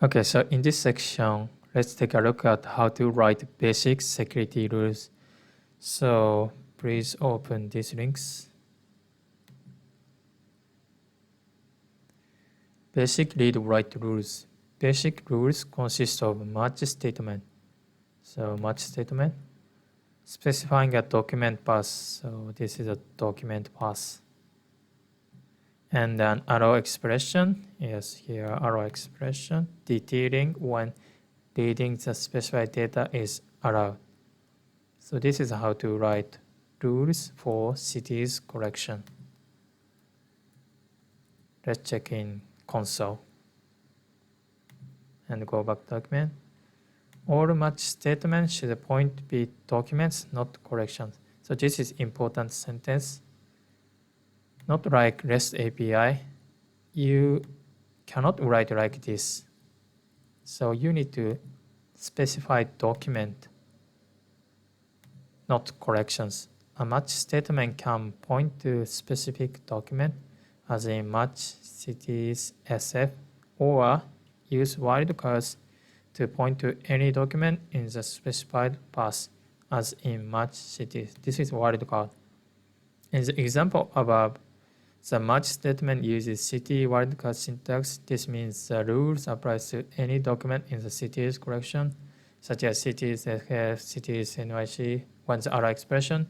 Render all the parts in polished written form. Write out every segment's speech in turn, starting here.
Okay, so in this section, let's take a look at how to write basic security rules. So please open these links. Basic read-write rules. Basic rules consist of match statement. So match statement, specifying a document path. So this is a document path. And an arrow expression. Yes, here arrow expression, detailing when reading the specified data is allowed. So this is how to write rules for cities correction. Let's check in console and go back document. All match statements should point be documents, not corrections. So this is important sentence. Not like REST API. You cannot write like this. So you need to specify document, not corrections. A match statement can point to specific document, as in match cities SF, or use wildcards to point to any document in the specified path, as in match cities. This is wildcard. In the example above, the match statement uses city wildcard syntax. This means the rules applies to any document in the cities collection, such as cities SF, cities NYC. When the arrow expression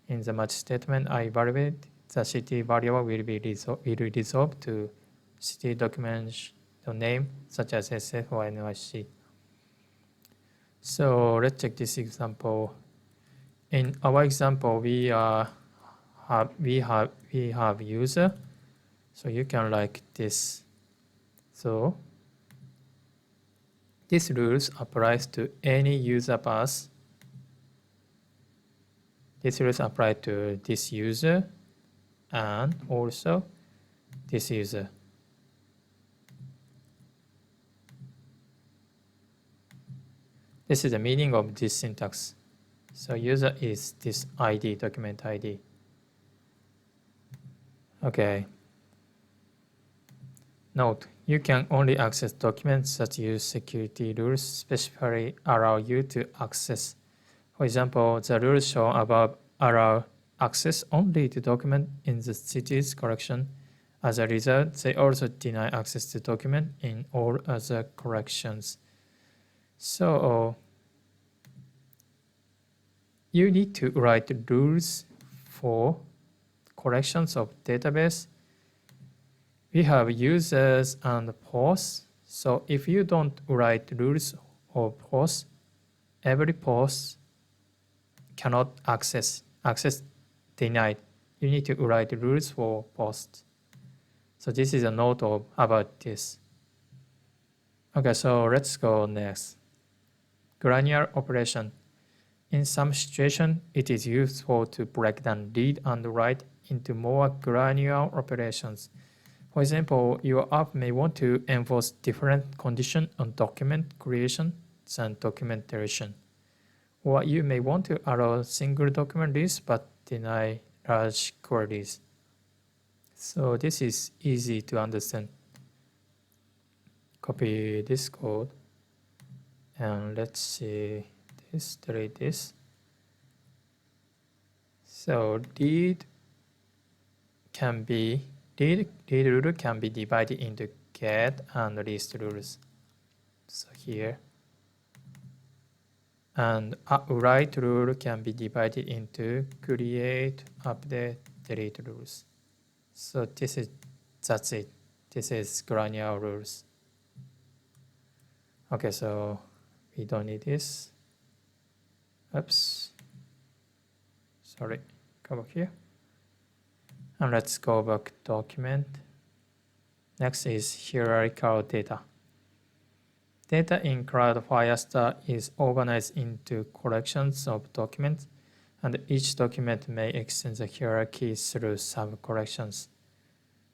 in the match statement I evaluate, the city variable will be resolved to city document name, such as SF or NYC. So let's check this example. In our example, we have user, so you can like this. So this rules applies to any user path. This rules apply to this user and also this user. This is the meaning of this syntax. So user is this ID, document ID. Okay. Note, you can only access documents that use security rules specifically allow you to access. For example, the rules shown above allow access only to document in the city's collection. As a result, they also deny access to document in all other collections. So you need to write rules for collections of database. We have users and posts. So if you don't write rules or posts, every post cannot access denied. You need to write rules for posts. So this is a note about this. Okay, so let's go next. Granular operation. In some situation, it is useful to break down read and write into more granular operations. For example, your app may want to enforce different conditions on document creation than document deletion. Or you may want to allow single document reads but deny large queries. So this is easy to understand. Copy this code and let's see this, delete this. So read rule can be divided into get and list rules. So here. And write rule can be divided into create, update, delete rules. So that's it. This is granular rules. Okay, so we don't need this. Oops. Sorry, go back here. And let's go back document. Next is hierarchical data. Data in Cloud Firestore is organized into collections of documents, and each document may extend the hierarchy through sub-collections.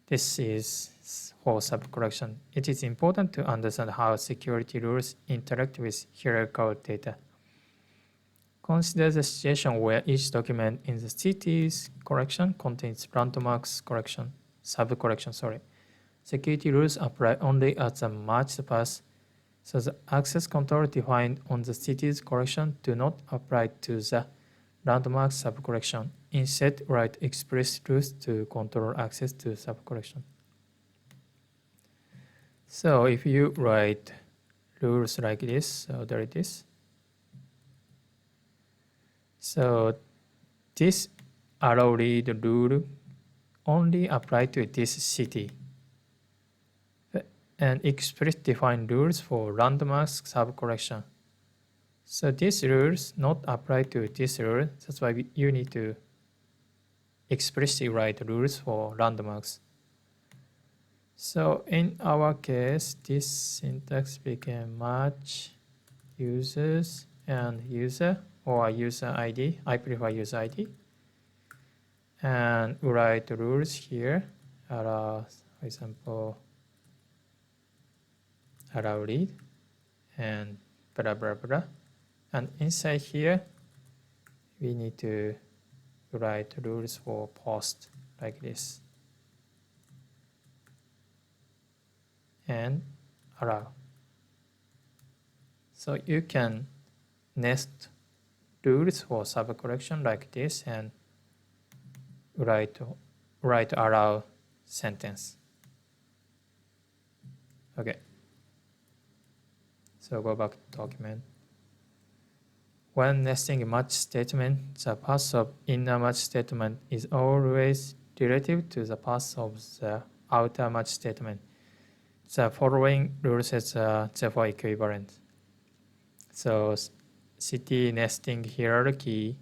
This is for sub-collection. It is important to understand how security rules interact with hierarchical data. Consider the situation where each document in the cities collection contains landmarks sub-collection. Security rules apply only at the matched path So the access control defined on the city's collection do not apply to the landmark subcollection. Instead, write express rules to control access to subcollection. So if you write rules like this, so there it is. So this allow read rule only apply to this city. And express define rules for landmark subcollection. So these rules not apply to this rule. That's why you need to explicitly write rules for landmarks. So in our case, this syntax became match users and user or user ID. I prefer user ID. And write rules here. For example, allow read and blah blah blah. And inside here, we need to write rules for post like this. And allow. So you can nest rules for subcollection like this and write allow sentence. Okay. So go back to document. When nesting a match statement, the path of inner match statement is always relative to the path of the outer match statement. The following rule sets are therefore equivalent. So city nesting hierarchy,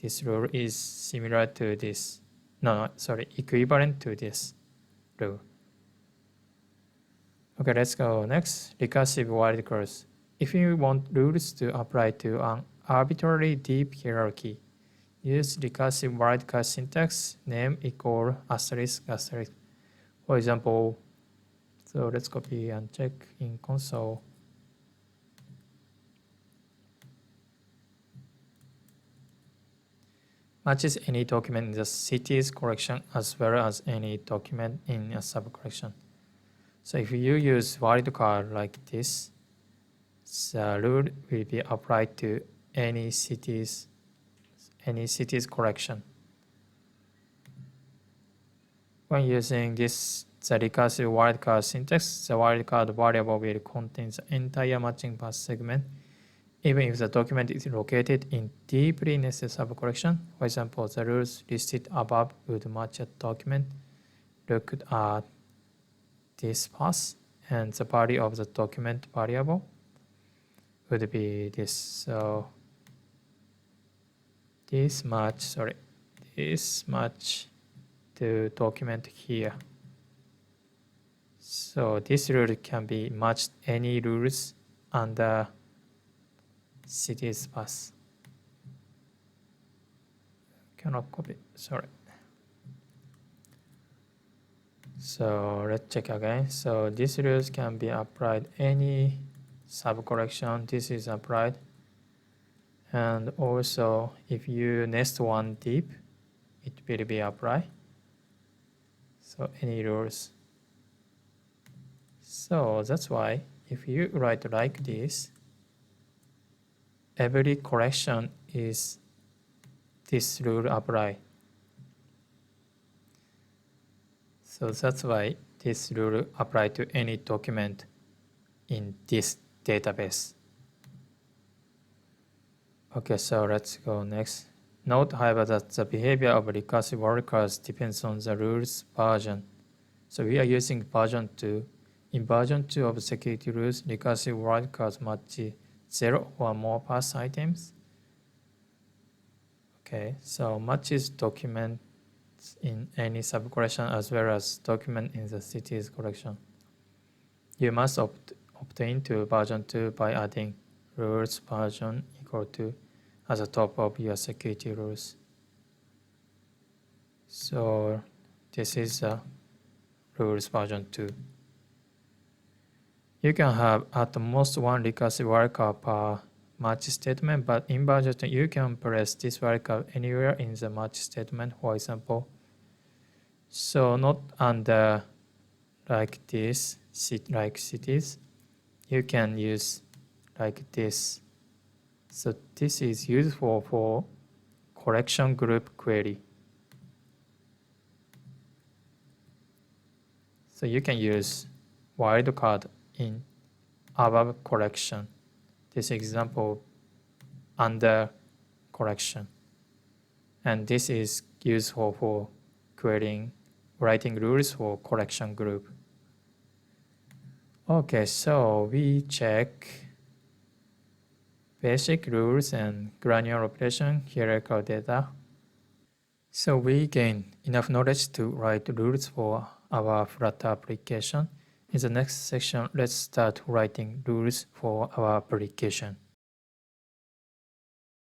this rule is similar to this. Equivalent to this rule. Okay, let's go next. Recursive wildcards. If you want rules to apply to an arbitrarily deep hierarchy, use recursive wildcard syntax name equal asterisk asterisk. For example, so let's copy and check in console. Matches any document in the city's collection as well as any document in a subcollection. So if you use wildcard like this, the rule will be applied to any city's collection. When using this, the recursive wildcard syntax, the wildcard variable will contain the entire matching path segment, even if the document is located in deeply nested subcollection. For example, the rules listed above would match a document looked at this path, and the value of the document variable would be this. So this match to document here. So this rule can be matched any rules under city's path. Cannot copy, sorry. So let's check again. So these rules can be applied any subcollection. This is applied. And also if you nest one deep, it will be applied. So any rules. So that's why if you write like this, every collection is this rule apply. So that's why this rule apply to any document in this database. Okay, so let's go next. Note, however, that the behavior of recursive wildcards depends on the rules version. So we are using version 2. In version 2 of security rules, recursive wildcards match 0 or more path items. Okay, so matches documents in any subcollection as well as document in the city's collection. You must obtain to version 2 by adding rules version equal to at the top of your security rules. So this is rules version 2. You can have at most one recursive wildcard per match statement, but in version 2 you can press this wildcard anywhere in the match statement, for example. So not under like this, like cities. you can use like this. So this is useful for collection group query. So you can use wildcard in above collection. This example under collection. And this is useful for creating writing rules for collection group. Okay, so we check basic rules and granular operation, hierarchical data. So we gain enough knowledge to write rules for our Flutter application. In the next section, let's start writing rules for our application.